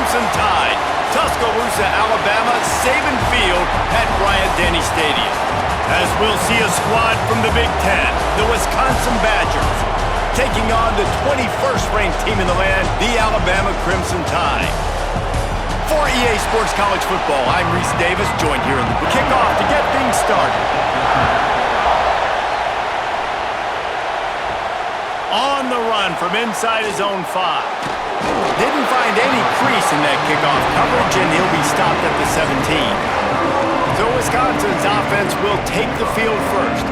Crimson Tide. Tuscaloosa, Alabama, Saban Field at Bryant-Denny Stadium. As we'll see a squad from the Big Ten, the Wisconsin Badgers, taking on the 21st ranked team in the land, the Alabama Crimson Tide. For EA Sports College Football, I'm Reese Davis, joined here in the kickoff to get things started. On the run from inside his own 5. Didn't find any crease in that kickoff coverage, and he'll be stopped at the 17. So Wisconsin's offense will take the field first.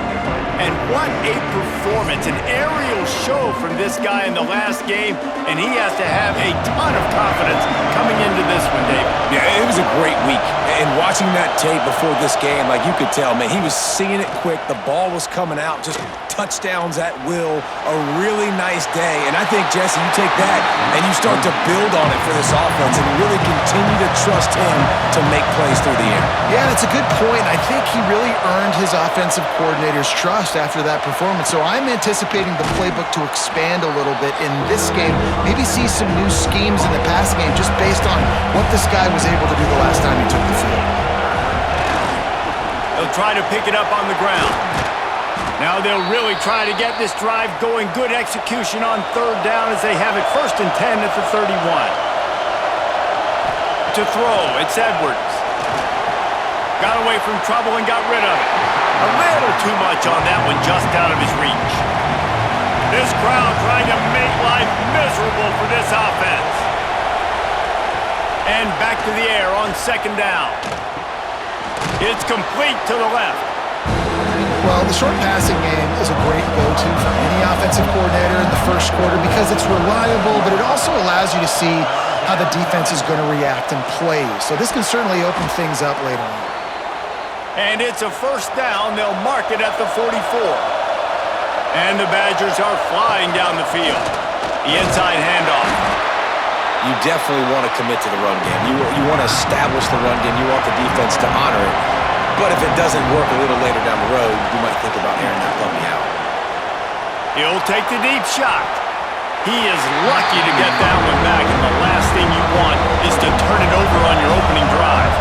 And what a performance, an aerial show from this guy in the last game, and he has to have a ton of confidence coming into this one, David. Yeah, it was a great week. And watching that tape before this game, like you could tell, man, he was seeing it quick. The ball was coming out, just touchdowns at will. A really nice day. And I think, Jesse, you take that and you start to build on it for this offense and really continue to trust him to make plays through the air. Yeah, that's a good point. I think he really earned his offensive coordinator's trust after that performance. So I'm anticipating the playbook to expand a little bit in this game. Maybe see some new schemes in the passing game just based on what this guy was able to do the last time he took the field. They'll try to pick it up on the ground. Now they'll really try to get this drive going. Good execution on third down as they have it 1st and 10 at the 31. To throw, it's Edwards. Got away from trouble and got rid of it. A little too much on that one, just out of his reach. This crowd trying to make life miserable for this offense. And back to the air on 2nd down. It's complete to the left. Well, the short passing game is a great go-to for any offensive coordinator in the first quarter because it's reliable, but it also allows you to see how the defense is going to react and play. So this can certainly open things up later on. And it's a 1st down. They'll mark it at the 44. And the Badgers are flying down the field. The inside handoff. You definitely want to commit to the run game. You want to establish the run game. You want the defense to honor it. But if it doesn't work a little later down the road, you might think about airing that puppy out. He'll take the deep shot. He is lucky to get that one back, and the last thing you want is to turn it over on your opening drive.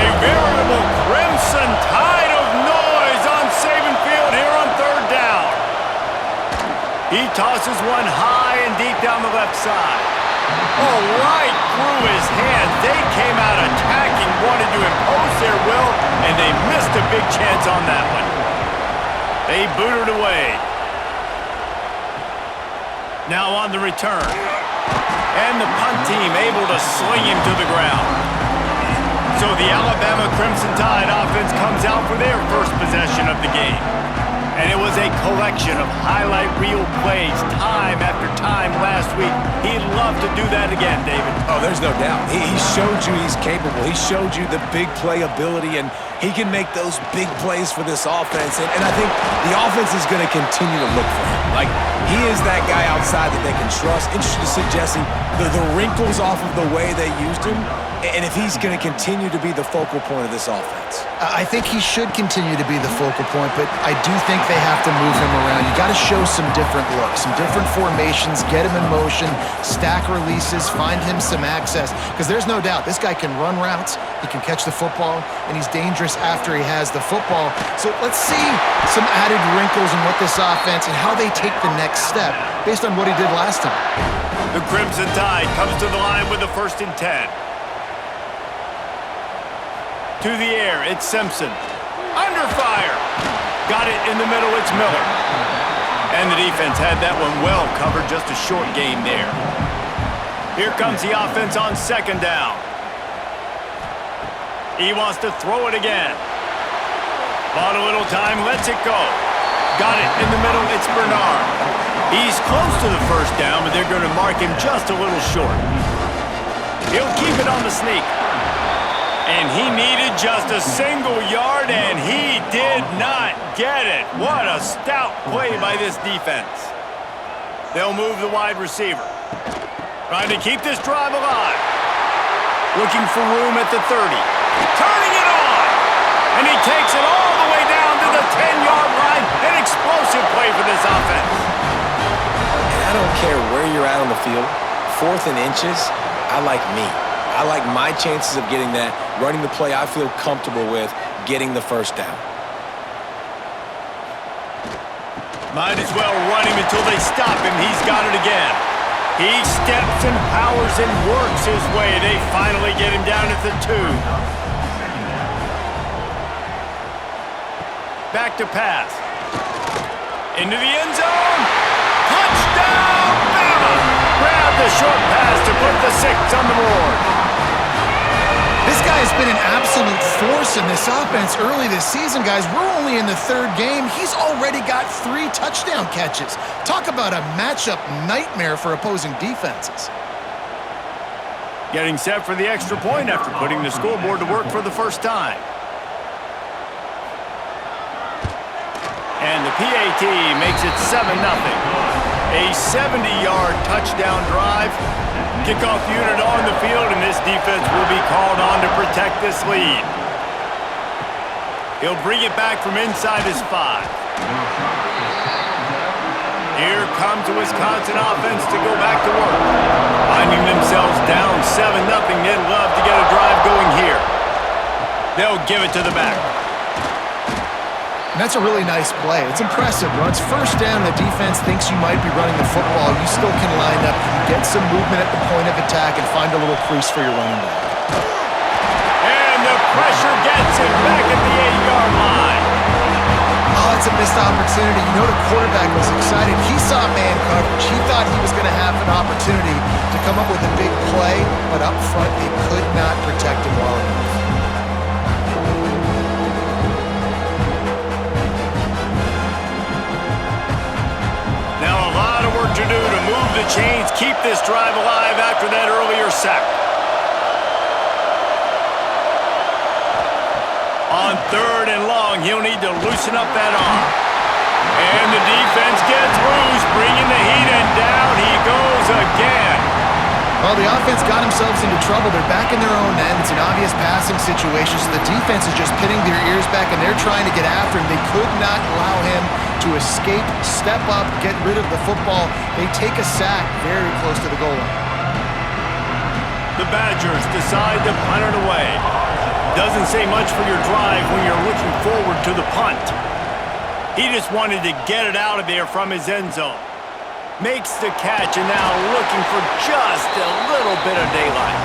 A veritable Crimson Tide of noise on Saban Field here on 3rd down. He tosses one high and deep down the left side. Oh, right through his hand. They came out attacking, wanted to impose their will, and they missed a big chance on that one. They booted away. Now on the return. And the punt team able to sling him to the ground. So the Alabama Crimson Tide offense comes out for their first possession of the game. And it was a collection of highlight reel plays time after time last week. He'd love to do that again, David. Oh, there's no doubt. He showed you he's capable. He showed you the big play ability, and he can make those big plays for this offense. And I think the offense is going to continue to look for him. Like, he is that guy outside that they can trust. Interesting to see, Jesse, the wrinkles off of the way they used him, and if he's going to continue to be the focal point of this offense. I think he should continue to be the focal point, but I do think they have to move him around. You got to show some different looks, some different formations, get him in motion, stack releases, find him some access, because there's no doubt this guy can run routes, he can catch the football, and he's dangerous after he has the football. So let's see some added wrinkles in what this offense and how they take the next step based on what he did last time. The Crimson Tide comes to the line with the 1st and 10. To the air, it's Simpson. Under fire. Got it in the middle, it's Miller. And the defense had that one well covered, just a short gain there. Here comes the offense on 2nd down. He wants to throw it again. Bought a little time, lets it go. Got it in the middle, it's Bernard. He's close to the 1st down, but they're going to mark him just a little short. He'll keep it on the sneak. And he needed just a single yard, and he did not get it. What a stout play by this defense. They'll move the wide receiver. Trying to keep this drive alive. Looking for room at the 30. Turning it on. And he takes it all the way down to the 10-yard line. An explosive play for this offense. And I don't care where you're at on the field. 4th and inches, I like me. I like my chances of getting that, running the play I feel comfortable with, getting the first down. Might as well run him until they stop him. He's got it again. He steps and powers and works his way. They finally get him down at the 2. Back to pass. Into the end zone. Touchdown, Bama! Grab the short pass to put the 6 on the board. This guy has been an absolute force in this offense early this season, guys. We're only in the 3rd game. He's already got 3 touchdown catches. Talk about a matchup nightmare for opposing defenses. Getting set for the extra point after putting the scoreboard to work for the first time. And the PAT makes it 7-0. A 70-yard touchdown drive. Kickoff unit on the field, and this defense will be called on to protect this lead. He'll bring it back from inside his 5. Here comes the Wisconsin offense to go back to work. Finding themselves down 7-0, they'd love to get a drive going here. They'll give it to the back. And that's a really nice play. It's impressive. When it's first down, the defense thinks you might be running the football. You still can line up, get some movement at the point of attack, and find a little crease for your running back. And the pressure gets him back at the 8-yard line. Oh, it's a missed opportunity. You know the quarterback was excited. He saw man coverage. He thought he was going to have an opportunity to come up with a big play, but up front, they could not protect him well enough. To do to move the chains, keep this drive alive after that earlier sack. On 3rd and long, he'll need to loosen up that arm. And the defense gets loose, bringing the heat, and down he goes again. Well, the offense got themselves into trouble. They're back in their own end. It's an obvious passing situation, so the defense is just pinning their ears back, and they're trying to get after him. They could not allow him to escape, step up, get rid of the football. They take a sack very close to the goal line. The Badgers decide to punt it away. Doesn't say much for your drive when you're looking forward to the punt. He just wanted to get it out of there from his end zone. Makes the catch, and now looking for just a little bit of daylight.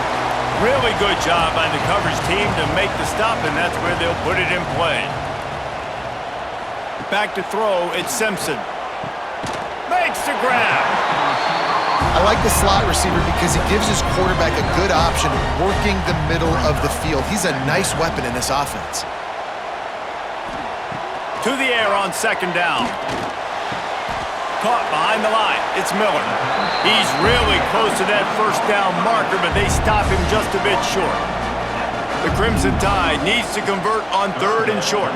Really good job by the coverage team to make the stop, and that's where they'll put it in play. Back to throw, it's Simpson. Makes the grab. I like the slot receiver because it gives his quarterback a good option working the middle of the field. He's a nice weapon in this offense. To the air on 2nd down. Caught behind the line. It's Miller. He's really close to that first down marker, but they stop him just a bit short. The Crimson Tide needs to convert on 3rd and short.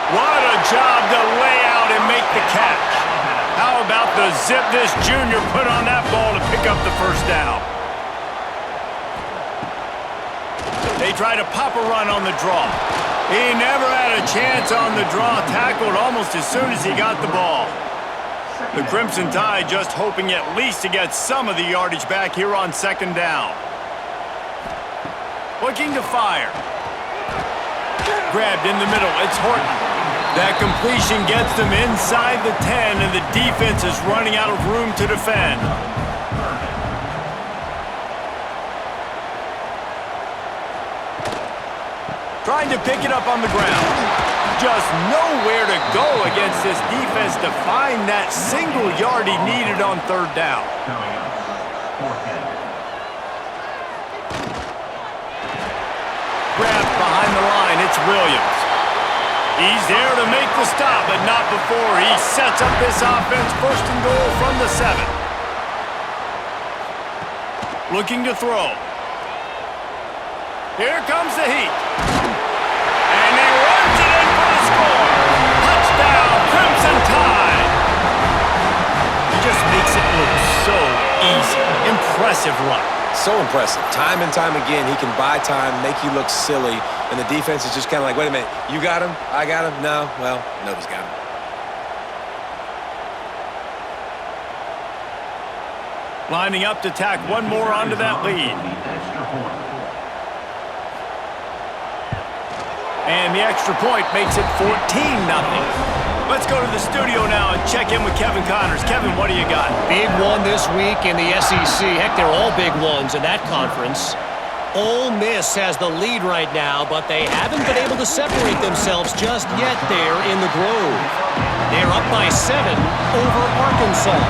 What a job to lay out and make the catch. How about the zip this junior put on that ball to pick up the first down? They try to pop a run on the draw. He never had a chance on the draw, tackled almost as soon as he got the ball. The Crimson Tide just hoping at least to get some of the yardage back here on 2nd down. Looking to fire. Grabbed in the middle, it's Horton. That completion gets them inside the 10, and the defense is running out of room to defend. Trying to pick it up on the ground. Just nowhere to go against this defense to find that single yard he needed on 3rd down. Grabbed behind the line, it's Williams. He's there to make the stop, but not before he sets up this offense 1st and goal from the 7. Looking to throw. Here comes the heat. And he runs it in for the score. Touchdown, Crimson Tide. He just makes it look so easy. Impressive run. So impressive. Time and time again, he can buy time, make you look silly, and the defense is just kind of like, wait a minute, you got him? I got him? No? Well, nobody's got him. Lining up to tack one more onto that lead. And the extra point makes it 14-0. Let's go to the studio now and check in with Kevin Connors. Kevin, what do you got? Big one this week in the SEC. Heck, they're all big ones in that conference. Ole Miss has the lead right now, but they haven't been able to separate themselves just yet there in the Grove. They're up by 7 over Arkansas.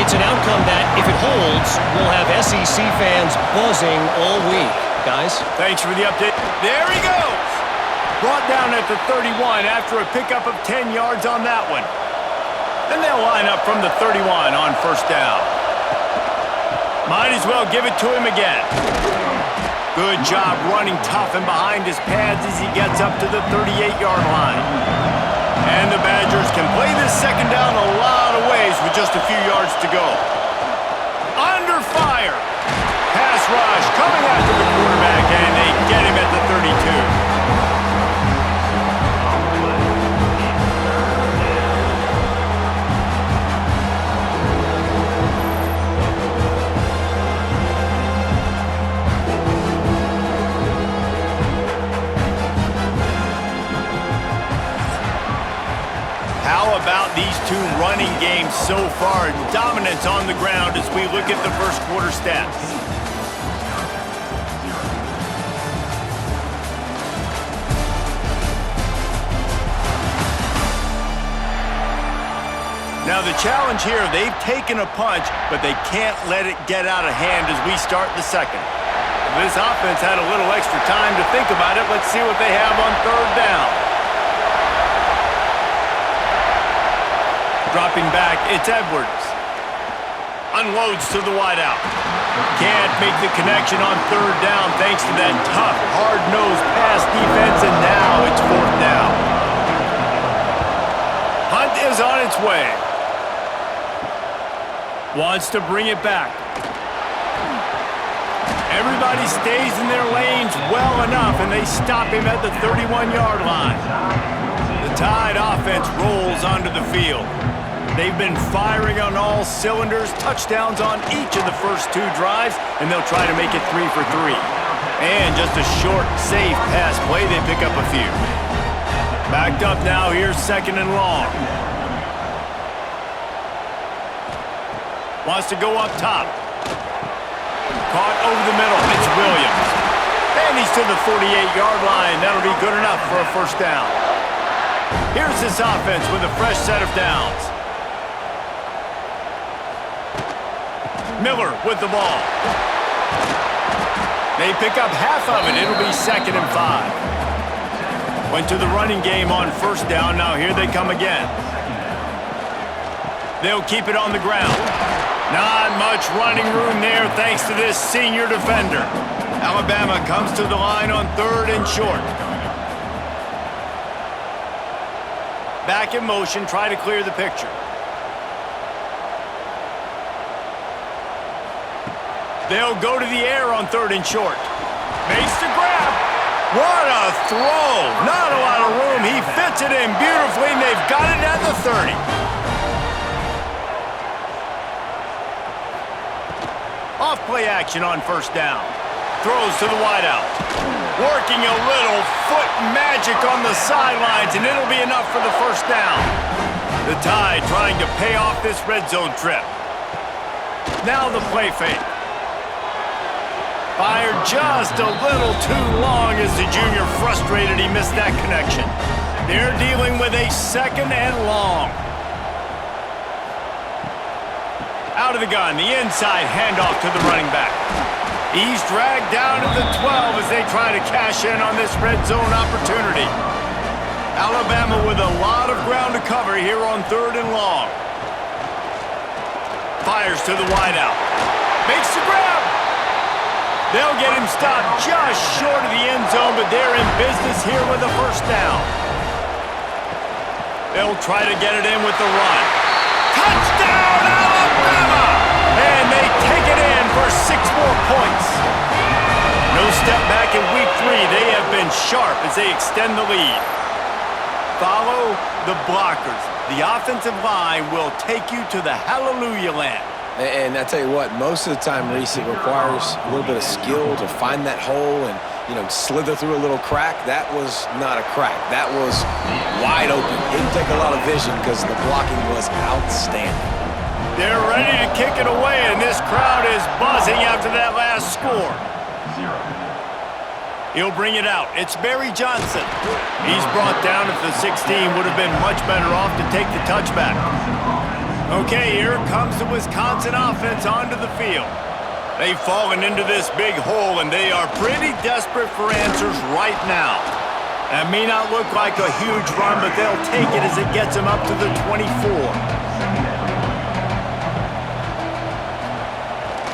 It's an outcome that, if it holds, will have SEC fans buzzing all week. Guys? Thanks for the update. There he goes! Brought down at the 31 after a pickup of 10 yards on that one. Then they'll line up from the 31 on first down. Might as well give it to him again. Good job running tough and behind his pads as he gets up to the 38-yard line. And the Badgers can play this second down a lot of ways with just a few yards to go. Under fire. Pass rush coming after the quarterback, and they get him at the 32. How about these two running games so far? Dominance on the ground as we look at the first quarter stats. Now the challenge here, they've taken a punch, but they can't let it get out of hand as we start the second. If this offense had a little extra time to think about it, let's see what they have on third down. Dropping back, it's Edwards. Unloads to the wideout. Can't make the connection on third down thanks to that tough, hard-nosed pass defense, and now it's fourth down. Hunt is on its way. Wants to bring it back. Everybody stays in their lanes well enough, and they stop him at the 31-yard line. The Tide offense rolls onto the field. They've been firing on all cylinders, touchdowns on each of the first 2 drives, and they'll try to make it 3 for 3. And just a short, safe pass play, they pick up a few. Backed up now, here's second and long. Wants to go up top. Caught over the middle, it's Williams. And he's to the 48-yard line. That'll be good enough for a first down. Here's this offense with a fresh set of downs. Miller with the ball. They pick up half of it. It'll be second and 5. Went to the running game on first down. Now here they come again. They'll keep it on the ground. Not much running room there thanks to this senior defender. Alabama comes to the line on third and short. Back in motion, try to clear the picture. They'll go to the air on third and short. Makes the grab. What a throw. Not a lot of room. He fits it in beautifully, and they've got it at the 30. Off play action on first down. Throws to the wideout. Working a little foot magic on the sidelines, and it'll be enough for the first down. The Tide trying to pay off this red zone trip. Now the play fake. Fired just a little too long as the junior frustrated he missed that connection. They're dealing with a second and long. Out of the gun, the inside handoff to the running back. He's dragged down to the 12 as they try to cash in on this red zone opportunity. Alabama with a lot of ground to cover here on third and long. Fires to the wideout. Makes the grab. They'll get him stopped just short of the end zone, but they're in business here with a first down. They'll try to get it in with the run. Touchdown, Alabama! And they take it in for 6 more points. No step back in week 3. They have been sharp as they extend the lead. Follow the blockers. The offensive line will take you to the hallelujah land. And I tell you what, most of the time, Reese, it requires a little bit of skill to find that hole and, slither through a little crack. That was not a crack. That was wide open. Didn't take a lot of vision because the blocking was outstanding. They're ready to kick it away, and this crowd is buzzing after that last score. He'll bring it out. It's Barry Johnson. He's brought down at the 16. Would have been much better off to take the touchback. Okay, here comes the Wisconsin offense onto the field. They've fallen into this big hole, and they are pretty desperate for answers right now. That may not look like a huge run, but they'll take it as it gets them up to the 24.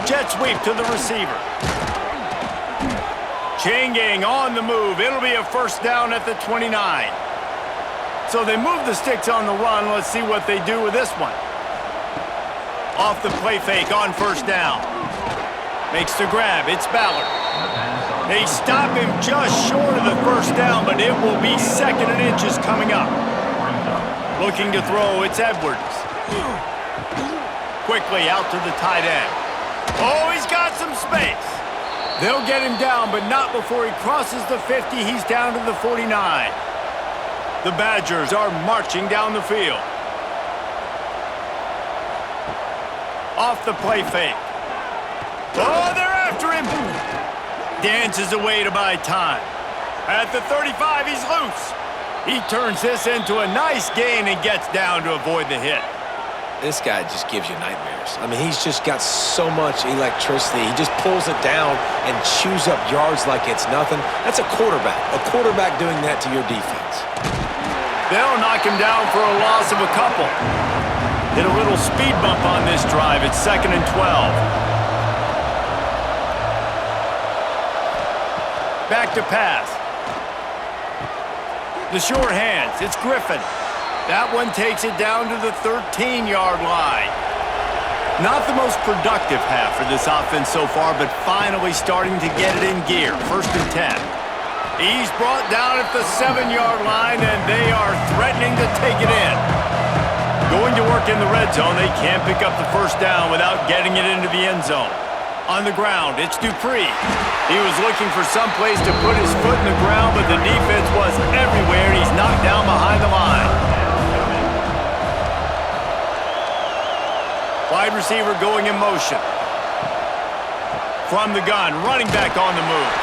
Jet sweep to the receiver. Changing on the move. It'll be a first down at the 29. So they move the sticks on the run. Let's see what they do with this one. Off the play fake on first down. Makes the grab. It's Ballard. They stop him just short of the first down, but it will be second and inches coming up. Looking to throw. It's Edwards. Quickly out to the tight end. Oh, he's got some space. They'll get him down, but not before he crosses the 50. He's down to the 49. The Badgers are marching down the field. Off the play fake. Oh, they're after him. Dances away to buy time. At the 35, he's loose. He turns this into a nice gain and gets down to avoid the hit. This guy just gives you nightmares. I mean, he's just got so much electricity. He just pulls it down and chews up yards like it's nothing. That's a quarterback. A quarterback doing that to your defense. They'll knock him down for a loss of a couple. Hit a little speed bump on this drive. It's 2nd and 12. Back to pass. The short hands. It's Griffin. That one takes it down to the 13-yard line. Not the most productive half for this offense so far, but finally starting to get it in gear. 1st and 10. He's brought down at the 7-yard line, and they are threatening to take it in. Going to work in the red zone, they can't pick up the first down without getting it into the end zone. On the ground, it's Dupree. He was looking for some place to put his foot in the ground, but the defense was everywhere, and he's knocked down behind the line. Wide receiver going in motion. From the gun, running back on the move.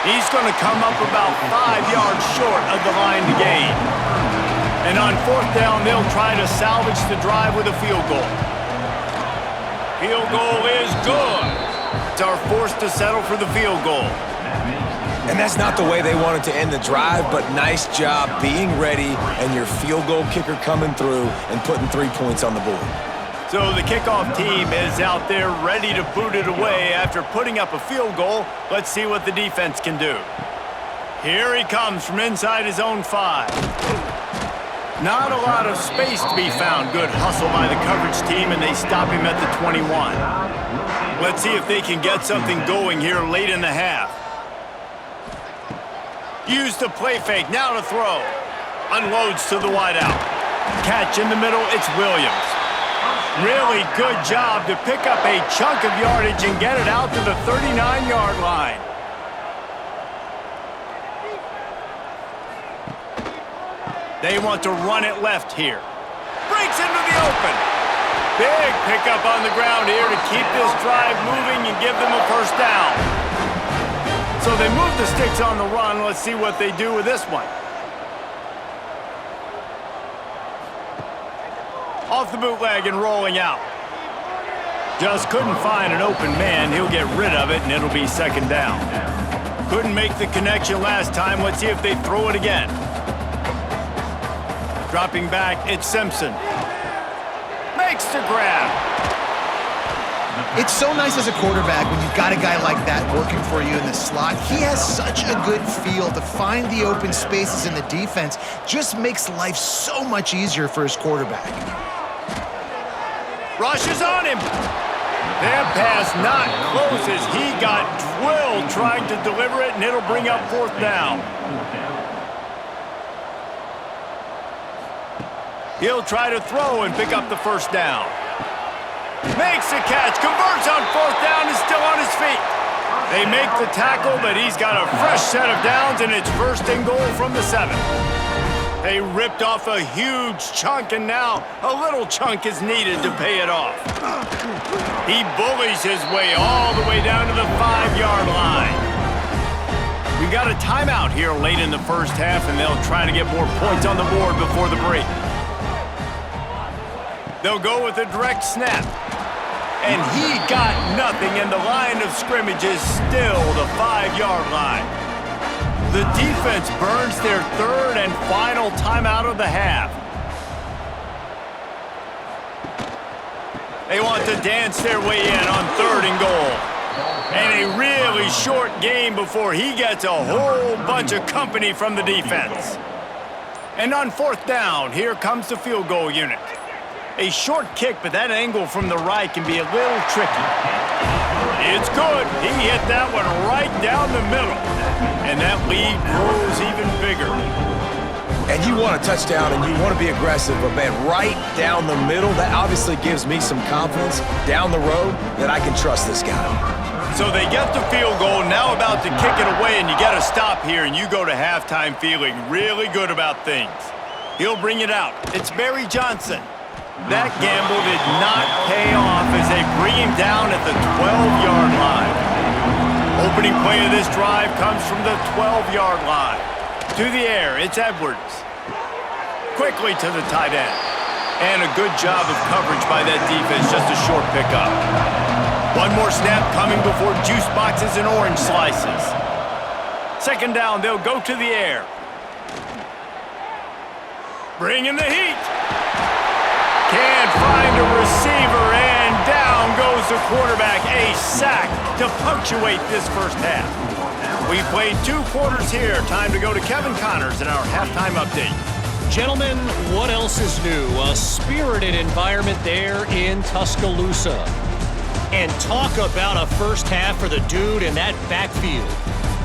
He's going to come up about 5 yards short of the line to gain. And on 4th down, they'll try to salvage the drive with a field goal. Field goal is good. Are forced to settle for the field goal. And that's not the way they wanted to end the drive, but nice job being ready and your field goal kicker coming through and putting 3 points on the board. So the kickoff team is out there ready to boot it away after putting up a field goal. Let's see what the defense can do. Here he comes from inside his own 5. Not a lot of space to be found. Good hustle by the coverage team, and they stop him at the 21. Let's see if they can get something going here late in the half. Use the play fake, now to throw. Unloads to the wideout. Catch in the middle, it's Williams. Really good job to pick up a chunk of yardage and get it out to the 39-yard line. They want to run it left here. Breaks into the open. Big pickup on the ground here to keep this drive moving and give them a first down. So they move the sticks on the run. Let's see what they do with this one. Off the bootleg and rolling out. Just couldn't find an open man. He'll get rid of it, and it'll be 2nd down. Couldn't make the connection last time. Let's see if they throw it again. Dropping back, it's Simpson. Makes the grab. It's so nice as a quarterback when you've got a guy like that working for you in the slot. He has such a good feel to find the open spaces in the defense. Just makes life so much easier for his quarterback. Rushes on him. That pass not close as he got drilled trying to deliver it, and it'll bring up 4th down. He'll try to throw and pick up the first down. Makes the catch, converts on 4th down, is still on his feet. They make the tackle, but he's got a fresh set of downs, and it's 1st and goal from the 7. They ripped off a huge chunk, and now a little chunk is needed to pay it off. He bullies his way all the way down to the 5-yard line. We got a timeout here late in the first half, and they'll try to get more points on the board before the break. They'll go with a direct snap. And he got nothing, and the line of scrimmage is still the 5-yard line. The defense burns their 3rd and final timeout of the half. They want to dance their way in on 3rd and goal. And a really short game before he gets a whole bunch of company from the defense. And on 4th down, here comes the field goal unit. A short kick, but that angle from the right can be a little tricky. It's good. He hit that one right down the middle. And that lead grows even bigger. And you want a touchdown and you want to be aggressive, but man, right down the middle, that obviously gives me some confidence down the road that I can trust this guy. So they get the field goal, now about to kick it away, and you got to stop here, and you go to halftime feeling really good about things. He'll bring it out. It's Barry Johnson. That gamble did not pay off as they bring him down at the 12-yard line. Opening play of this drive comes from the 12-yard line. To the air, it's Edwards. Quickly to the tight end. And a good job of coverage by that defense, just a short pickup. One more snap coming before juice boxes and orange slices. 2nd down, they'll go to the air. Bringing the heat. Can't find a receiver, and down goes the quarterback. A sack to punctuate this first half. We've played 2 quarters here. Time to go to Kevin Connors in our halftime update. Gentlemen, what else is new? A spirited environment there in Tuscaloosa. And talk about a first half for the dude in that backfield.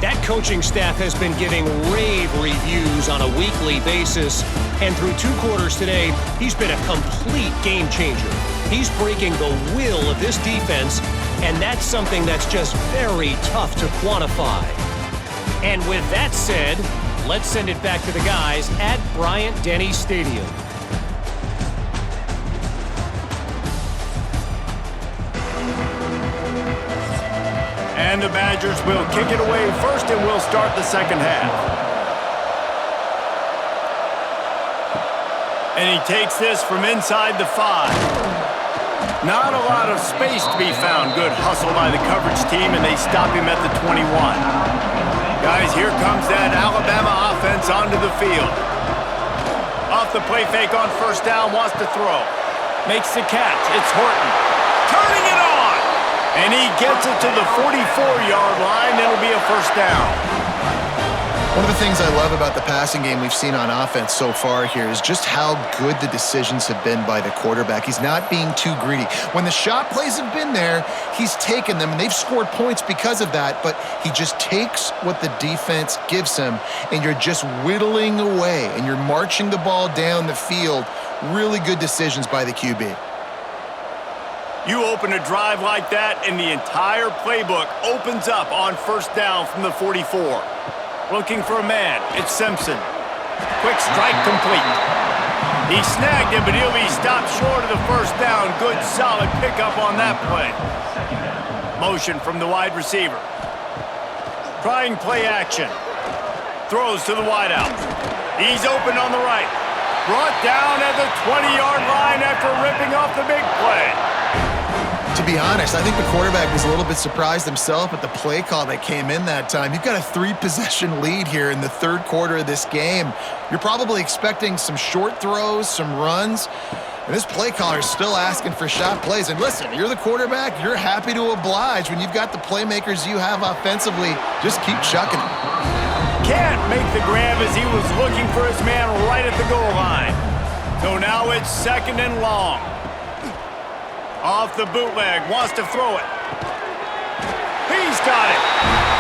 That coaching staff has been giving rave reviews on a weekly basis, and through 2 quarters today, he's been a complete game changer. He's breaking the will of this defense, and that's something that's just very tough to quantify. And with that said, let's send it back to the guys at Bryant-Denny Stadium. And the Badgers will kick it away first, and we'll start the second half. And he takes this from inside the 5. Not a lot of space to be found. Good hustle by the coverage team, and they stop him at the 21. Guys, here comes that Alabama offense onto the field. Off the play fake on 1st down, wants to throw. Makes the catch. It's Horton. Turning it on! And he gets it to the 44-yard line. It'll be a 1st down. One of the things I love about the passing game we've seen on offense so far here is just how good the decisions have been by the quarterback. He's not being too greedy. When the shot plays have been there, he's taken them, and they've scored points because of that, but he just takes what the defense gives him, and you're just whittling away, and you're marching the ball down the field. Really good decisions by the QB. You open a drive like that, and the entire playbook opens up on 1st down from the 44. Looking for a man. It's Simpson. Quick strike complete. He snagged it, but he'll be stopped short of the 1st down. Good, solid pickup on that play. Motion from the wide receiver. Trying play action. Throws to the wideout. He's open on the right. Brought down at the 20-yard line after ripping off the big play. To be honest, I think the quarterback was a little bit surprised himself at the play call that came in that time. You've got a 3-possession lead here in the 3rd quarter of this game. You're probably expecting some short throws, some runs, and this play caller is still asking for shot plays. And listen, you're the quarterback. You're happy to oblige when you've got the playmakers you have offensively. Just keep chucking them. Can't make the grab as he was looking for his man right at the goal line. So now it's 2nd and long. Off the bootleg, wants to throw it. He's got it.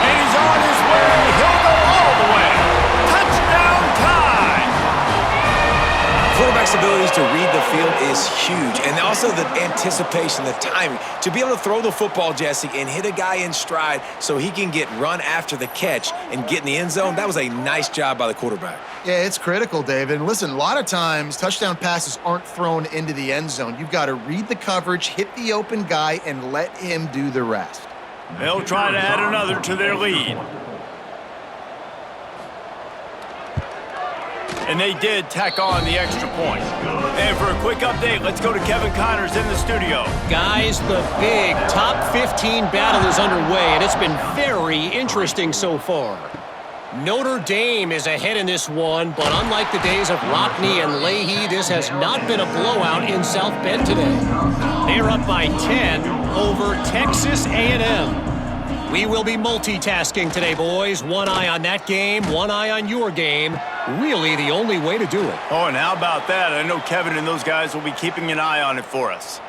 And he's on his way. He'll go all the way. Touchdown time. Quarterback's abilities to read the field is huge. And also the anticipation, the timing. To be able to throw the football, Jesse, and hit a guy in stride so he can get run after the catch and get in the end zone, that was a nice job by the quarterback. Yeah, it's critical, David. And listen, a lot of times touchdown passes aren't thrown into the end zone. You've got to read the coverage, hit the open guy, and let him do the rest. They'll try to add another to their lead. And they did tack on the extra point. And for a quick update, let's go to Kevin Connors in the studio. Guys, the big top 15 battle is underway, and it's been very interesting so far. Notre Dame is ahead in this one, but unlike the days of Rockne and Leahy, this has not been a blowout in South Bend today. They're up by 10 over Texas A&M. We will be multitasking today, boys. One eye on that game, one eye on your game. Really the only way to do it. Oh, and how about that? I know Kevin and those guys will be keeping an eye on it for us.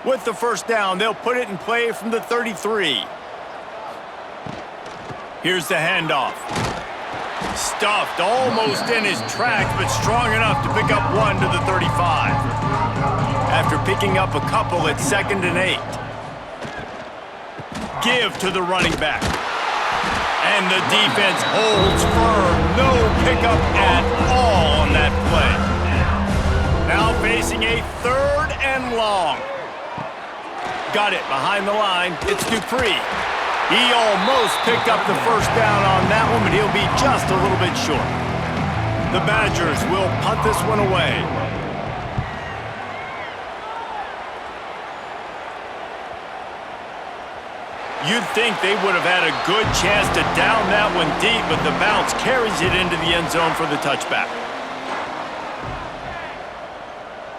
With the first down, they'll put it in play from the 33. Here's the handoff. Stuffed almost in his tracks, but strong enough to pick up one to the 35. After picking up a couple, it's 2nd and 8. Give to the running back. And the defense holds firm. No pickup at all on that play. Now facing a 3rd and long. Got it behind the line. It's Dupree. He almost picked up the first down on that one, but he'll be just a little bit short. The Badgers will punt this one away. You'd think they would have had a good chance to down that one deep, but the bounce carries it into the end zone for the touchback.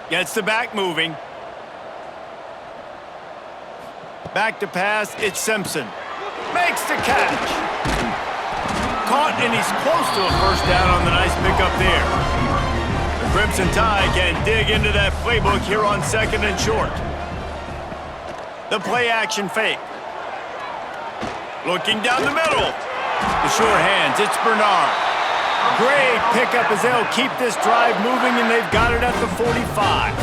Gets the back moving. Back to pass, it's Simpson. Makes the catch. Caught, and he's close to a first down on the nice pickup there. The Crimson Tide can dig into that playbook here on 2nd and short. The play action fake. Looking down the middle. The short hands, it's Bernard. Great pickup as they'll keep this drive moving, and they've got it at the 45.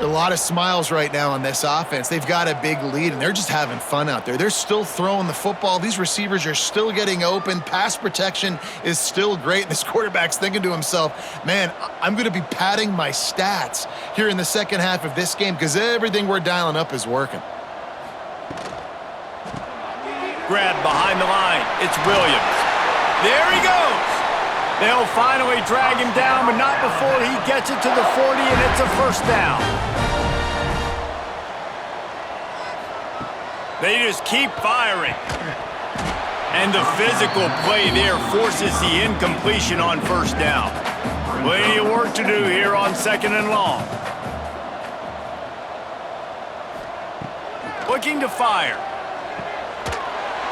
A lot of smiles right now on this offense. They've got a big lead, and they're just having fun out there. They're still throwing the football. These receivers are still getting open. Pass protection is still great. This quarterback's thinking to himself, man, I'm going to be padding my stats here in the second half of this game because everything we're dialing up is working. Grab behind the line. It's Williams. There he goes. They'll finally drag him down, but not before he gets it to the 40, and it's a first down. They just keep firing. And the physical play there forces the incompletion on first down. Plenty of work to do here on 2nd and long. Looking to fire.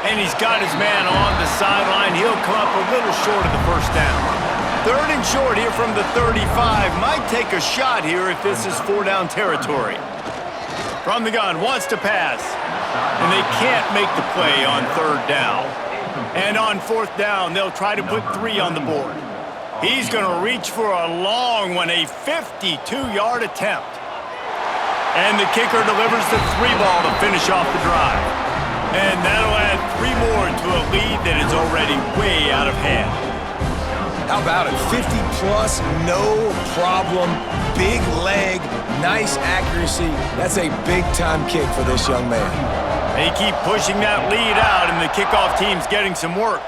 And he's got his man on the sideline. He'll come up a little short of the first down. 3rd and short here from the 35. Might take a shot here if this is 4-down territory. From the gun, wants to pass. And they can't make the play on 3rd down. And on 4th down, they'll try to put 3 on the board. He's going to reach for a long one, a 52-yard attempt. And the kicker delivers the 3 ball to finish off the drive. And that'll add 3 more to a lead that is already way out of hand. How about it? 50-plus, no problem. Big leg, nice accuracy. That's a big-time kick for this young man. They keep pushing that lead out, and the kickoff team's getting some work.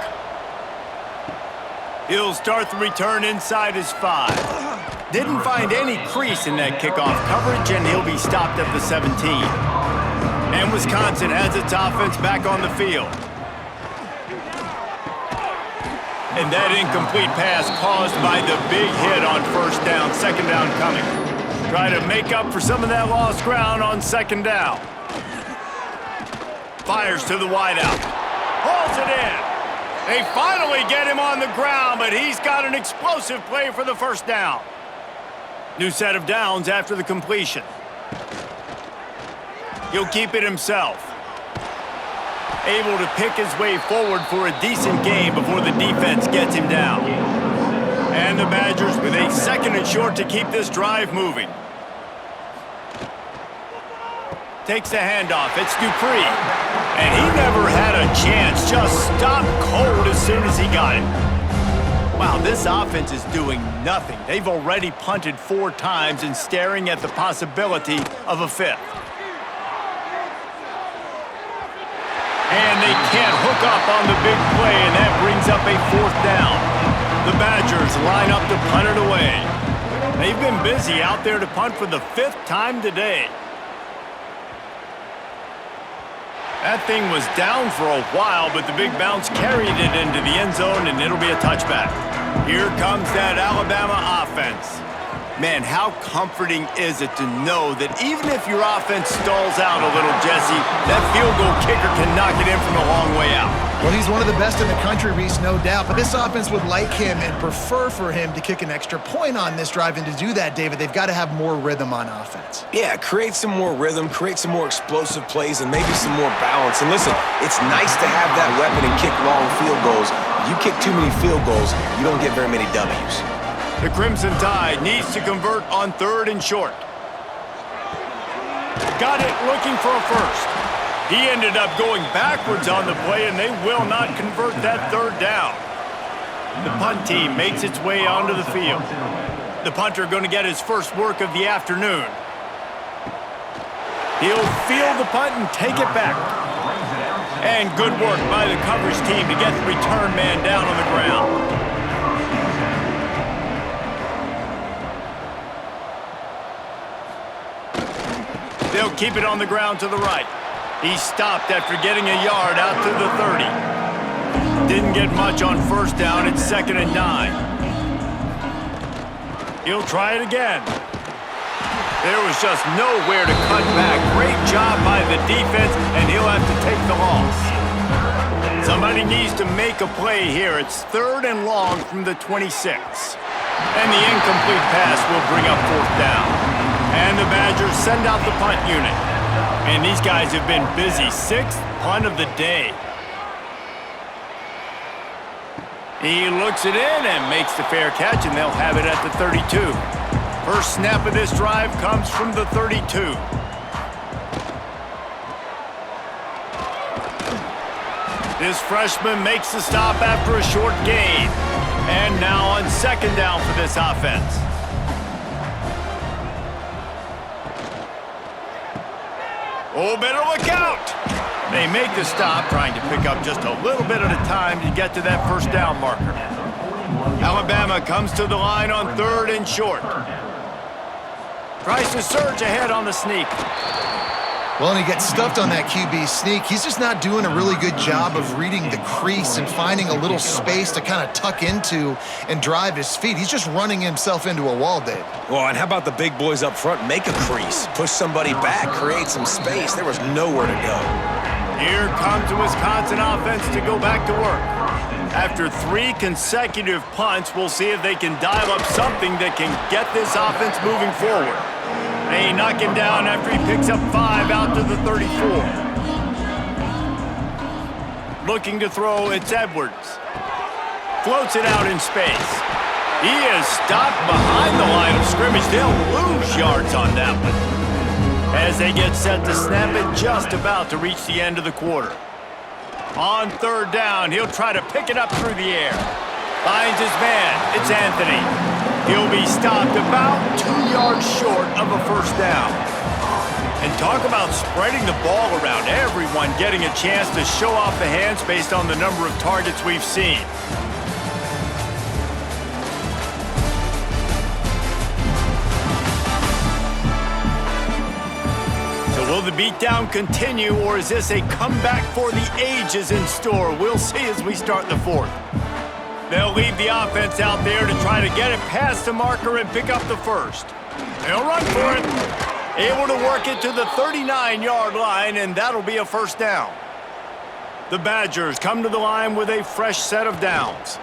He'll start the return inside his 5. Didn't find any crease in that kickoff coverage, and he'll be stopped at the 17. And Wisconsin has its offense back on the field. And that incomplete pass caused by the big hit on first down, 2nd down coming. Try to make up for some of that lost ground on 2nd down. Fires to the wideout. Hauls it in. They finally get him on the ground, but he's got an explosive play for the first down. New set of downs after the completion. He'll keep it himself. Able to pick his way forward for a decent game before the defense gets him down. And the Badgers with a 2nd and short to keep this drive moving. Takes the handoff. It's Dupree. And he never had a chance. Just stopped cold as soon as he got it. Wow, this offense is doing nothing. They've already punted 4 times and staring at the possibility of a 5th. And they can't hook up on the big play, and that brings up a 4th down. The Badgers line up to punt it away. They've been busy out there to punt for the 5th time today. That thing was down for a while, but the big bounce carried it into the end zone, and it'll be a touchback. Here comes that Alabama offense. Man, how comforting is it to know that even if your offense stalls out a little, Jesse, that field goal kicker can knock it in from a long way out. Well, he's one of the best in the country, Reese, no doubt. But this offense would like him and prefer for him to kick an extra point on this drive. And to do that, David, they've got to have more rhythm on offense. Yeah, create some more rhythm, create some more explosive plays, and maybe some more balance. And listen, it's nice to have that weapon and kick long field goals. If you kick too many field goals, you don't get very many W's. The Crimson Tide needs to convert on 3rd and short. Got it, looking for a 1st. He ended up going backwards on the play, and they will not convert that 3rd down. The punt team makes its way onto the field. The punter going to get his first work of the afternoon. He'll field the punt and take it back. And good work by the coverage team to get the return man down on the ground. They'll keep it on the ground to the right. He stopped after getting a yard out to the 30. Didn't get much on 1st down. It's 2nd and 9. He'll try it again. There was just nowhere to cut back. Great job by the defense, and he'll have to take the loss. Somebody needs to make a play here. It's 3rd and long from the 26. And the incomplete pass will bring up 4th down. And the Badgers send out the punt unit. And these guys have been busy. 6th punt of the day. He looks it in and makes the fair catch, and they'll have it at the 32. First snap of this drive comes from the 32. This freshman makes the stop after a short gain. And now on 2nd down for this offense. Oh, better look out! They make the stop, trying to pick up just a little bit at a time to get to that 1st down marker. Alabama comes to the line on 3rd and short. Tries to surge ahead on the sneak. Well, and he gets stuffed on that QB sneak. He's just not doing a really good job of reading the crease and finding a little space to kind of tuck into and drive his feet. He's just running himself into a wall, Dave. Well, and how about the big boys up front? Make a crease, push somebody back, create some space. There was nowhere to go. Here comes the Wisconsin offense to go back to work. After 3 consecutive punts, we'll see if they can dial up something that can get this offense moving forward. They knock him down after he picks up 5 out to the 34. Looking to throw, it's Edwards. Floats it out in space. He is stopped behind the line of scrimmage. They'll lose yards on that one. As they get set to snap it, just about to reach the end of the quarter. On 3rd down, he'll try to pick it up through the air. Finds his man. It's Anthony. He'll be stopped about 2 yards short of a 1st down. And talk about spreading the ball around. Everyone getting a chance to show off the hands based on the number of targets we've seen. So will the beatdown continue, or is this a comeback for the ages in store? We'll see as we start the 4th. They'll leave the offense out there to try to get it past the marker and pick up the 1st. They'll run for it. Able to work it to the 39-yard line, and that'll be a 1st down. The Badgers come to the line with a fresh set of downs.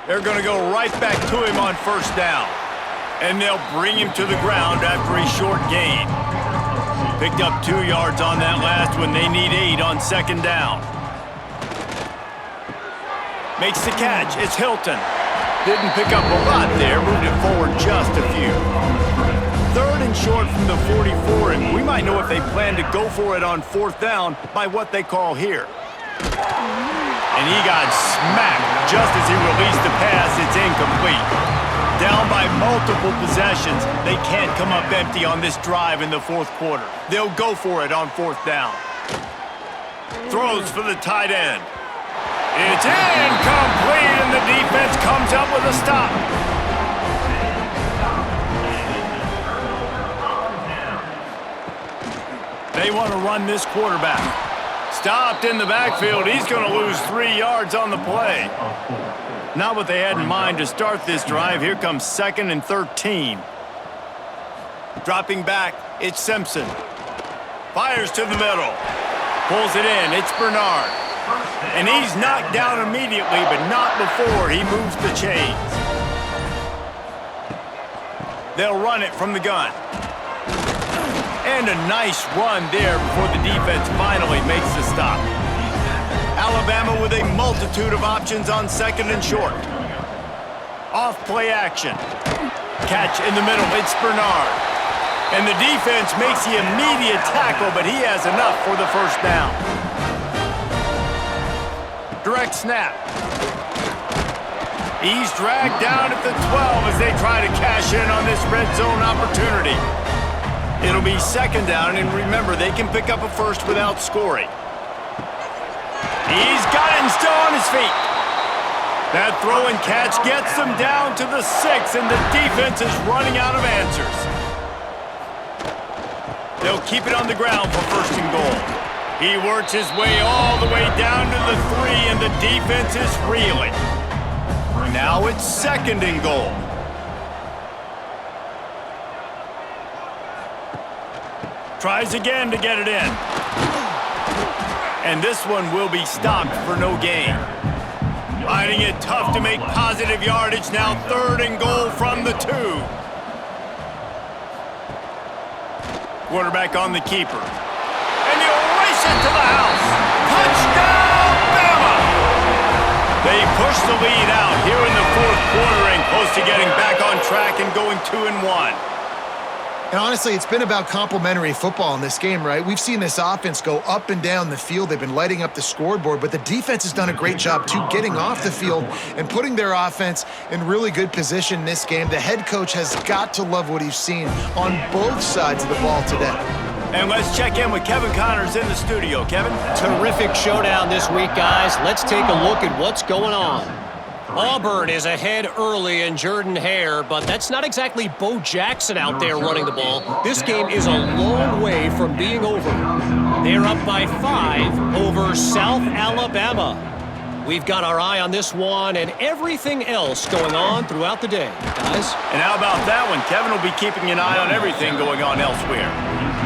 They're going to go right back to him on 1st down. And they'll bring him to the ground after a short gain. Picked up 2 yards on that last one. They need 8 on 2nd down. Makes the catch. It's Hilton. Didn't pick up a lot there, moved it forward just a few. Third and short from the 44, and we might know if they plan to go for it on fourth down by what they call here. And he got smacked just as he released the pass. It's incomplete. Down by multiple possessions, they can't come up empty on this drive in the fourth quarter. They'll go for it on fourth down. Throws for the tight end. It's incomplete, and the defense comes up with a stop. They want to run this quarterback. Stopped in the backfield. He's going to lose 3 yards on the play. Not what they had in mind to start this drive. Here comes 2nd and 13. Dropping back, it's Simpson. Fires to the middle. Pulls it in. It's Bernard. And he's knocked down immediately, but not before he moves the chains. They'll run it from the gun. And a nice run there before the defense finally makes the stop. Alabama with a multitude of options on 2nd and short. Off play action. Catch in the middle, it's Bernard. And the defense makes the immediate tackle, but he has enough for the first down. Direct snap. He's dragged down at the 12 as they try to cash in on this red zone opportunity. It'll be 2nd down, and remember, they can pick up a first without scoring. He's got it and still on his feet. That throw and catch gets them down to the 6, and the defense is running out of answers. They'll keep it on the ground for 1st and goal. He works his way all the way down to the 3, and the defense is reeling. Now it's 2nd and goal. Tries again to get it in. And this one will be stopped for no gain. Finding it tough to make positive yardage. Now 3rd and goal from the 2. Quarterback on the keeper. And he'll race it to the house. Touchdown, Bama! They push the lead out here in the 4th quarter and close to getting back on track and going 2-1. And honestly, it's been about complementary football in this game, right? We've seen this offense go up and down the field. They've been lighting up the scoreboard, but the defense has done a great job, too, getting off the field and putting their offense in really good position in this game. The head coach has got to love what he's seen on both sides of the ball today. And let's check in with Kevin Connors in the studio. Kevin? Terrific showdown this week, guys. Let's take a look at what's going on. Auburn is ahead early in Jordan-Hare, but that's not exactly Bo Jackson out there running the ball. This game is a long way from being over. They're up by 5 over South Alabama. We've got our eye on this one and everything else going on throughout the day, guys. And how about that one? Kevin will be keeping an eye on everything going on elsewhere.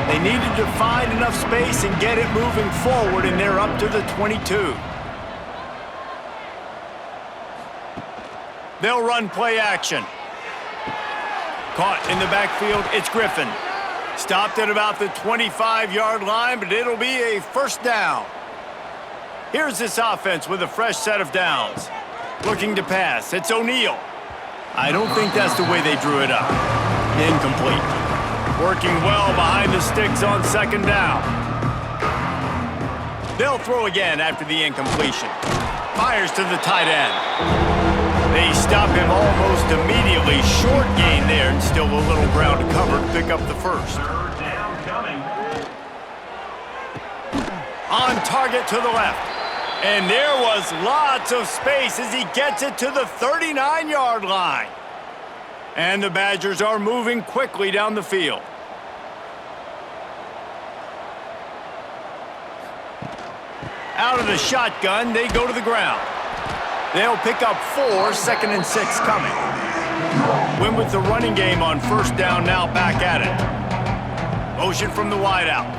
They needed to find enough space and get it moving forward, and they're up to the 22. They'll run play action. Caught in the backfield, it's Griffin. Stopped at about the 25-yard line, but it'll be a 1st down. Here's this offense with a fresh set of downs. Looking to pass, it's O'Neal. I don't think that's the way they drew it up. Incomplete. Working well behind the sticks on 2nd down. They'll throw again after the incompletion. Fires to the tight end. They stop him almost immediately. Short gain there, and still a little ground to cover to pick up the 1st. On target to the left. And there was lots of space as he gets it to the 39-yard line. And the Badgers are moving quickly down the field. Out of the shotgun, they go to the ground. They'll pick up 4, 2nd and 6 coming. Win with the running game on 1st down, now back at it. Motion from the wideout.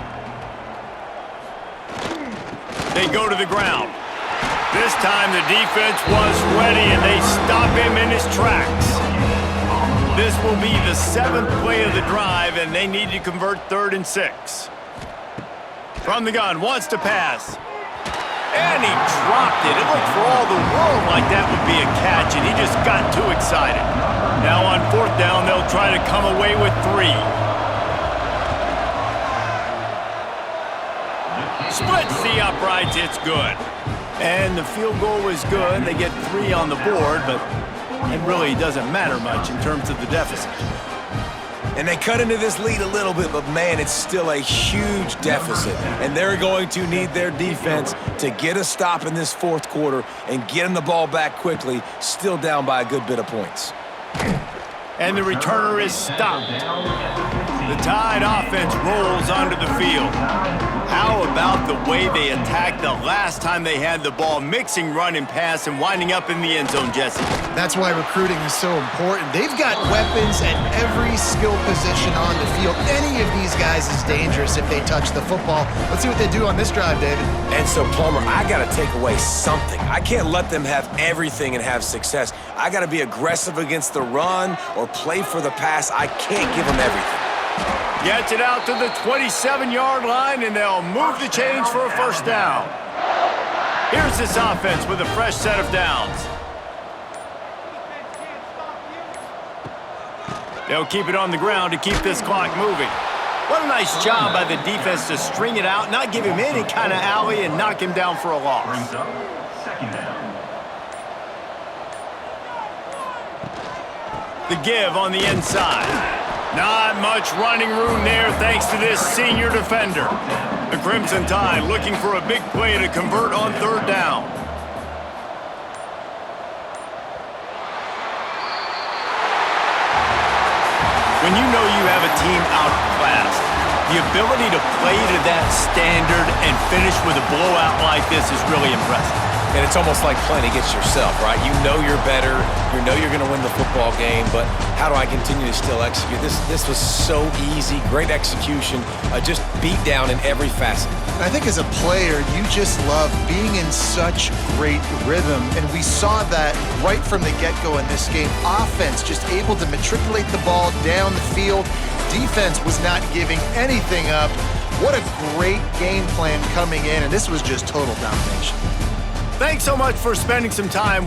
They go to the ground. This time the defense was ready, and they stop him in his tracks. This will be the 7th play of the drive, and they need to convert 3rd and 6. From the gun, wants to pass. And he drops dropped it. It looked for all the world like that would be a catch, and he just got too excited. Now on 4th down, they'll try to come away with 3. Splits the uprights. It's good. And the field goal is good. They get 3 on the board, but it really doesn't matter much in terms of the deficit. And they cut into this lead a little bit, but man, it's still a huge deficit. And they're going to need their defense to get a stop in this 4th quarter and getting the ball back quickly, still down by a good bit of points. And the returner is stopped. The Tide offense rolls onto the field. How about the way they attacked the last time they had the ball, mixing run and pass and winding up in the end zone, Jesse? That's why recruiting is so important. They've got weapons at every skill position on the field. Any of these guys is dangerous if they touch the football. Let's see what they do on this drive, David. And so, Plummer, I got to take away something. I can't let them have everything and have success. I got to be aggressive against the run or play for the pass. I can't give them everything. Gets it out to the 27-yard line, and they'll move the chains for a 1st down. Here's this offense with a fresh set of downs. They'll keep it on the ground to keep this clock moving. What a nice job by the defense to string it out, not give him any kind of alley, and knock him down for a loss. The give on the inside. Not much running room there thanks to this senior defender. The Crimson Tide looking for a big play to convert on 3rd down. When you know you have a team outclassed, the ability to play to that standard and finish with a blowout like this is really impressive. And it's almost like playing against yourself, right? You know you're better. You know you're going to win the football game, but how do I continue to still execute? This was so easy. Great execution. Just beat down in every facet. I think as a player, you just love being in such great rhythm, and we saw that right from the get-go in this game. Offense just able to matriculate the ball down the field. Defense was not giving anything up. What a great game plan coming in, and this was just total domination. Thanks so much for spending some time